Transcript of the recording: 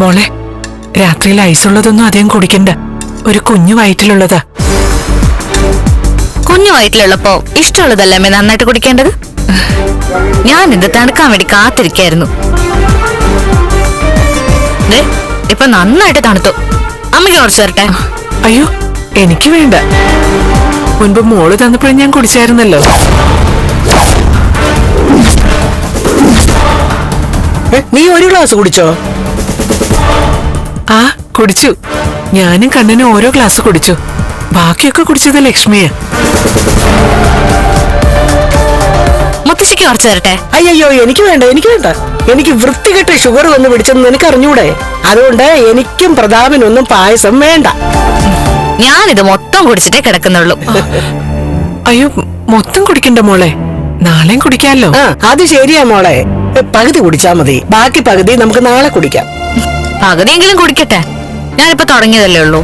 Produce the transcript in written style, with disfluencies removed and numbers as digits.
മോളെ, രാത്രിയിൽ ഐസുള്ളതൊന്നും അധികം കുടിക്കണ്ട. ഒരു കുഞ്ഞു വയറ്റിലുള്ളതാ. കുഞ്ഞു വയറ്റിലുള്ളപ്പോ ഇഷ്ടമുള്ളതല്ലേ അമ്മ നന്നായിട്ട് കുടിക്കേണ്ടത്? ഞാൻ ഇത് തണുക്കാൻ വേണ്ടി കാത്തിരിക്കായിരുന്നു. ഇപ്പൊ നന്നായിട്ട് തണുത്തു. അമ്മയ്ക്ക് കുറച്ച് തരട്ടെ? അയ്യോ, എനിക്ക് വേണ്ട. മുൻപ് മോള് തന്നപ്പോഴും ഞാൻ കുടിച്ചായിരുന്നല്ലോ. നീ ഒരു ഗ്ലാസ് കുടിച്ചോ? ആ, കുടിച്ചു. ഞാനും കണ്ണനും ഓരോ ഗ്ലാസ് കുടിച്ചു. ബാക്കിയൊക്കെ കുടിച്ചത് ലക്ഷ്മിയാ. മുത്തശ്ശിക്ക് കുറച്ച് തരട്ടെ? അയ്യോ, എനിക്ക് വേണ്ട, എനിക്ക് വേണ്ട. എനിക്ക് വൃത്തികെട്ട ഷുഗർ വന്ന് പിടിച്ചെന്ന് നിനക്ക് അറിഞ്ഞൂടെ? അതുകൊണ്ട് എനിക്കും പ്രതാപനൊന്നും പായസം വേണ്ട. ഞാനിത് മൊത്തം കുടിച്ചിട്ടേ കിടക്കുന്നുള്ളൂ. അയ്യോ, മൊത്തം കുടിക്കണ്ട മോളെ, നാളെയും കുടിക്കാമല്ലോ. അത് ശരിയാ മോളെ. പകുതി കുടിച്ചാ മതി, ബാക്കി പകുതി നമുക്ക് നാളെ കുടിക്കാം. പകുതിയെങ്കിലും കുടിക്കട്ടെ, ഞാനിപ്പോ തുടങ്ങിയതല്ലേ ഉള്ളൂ.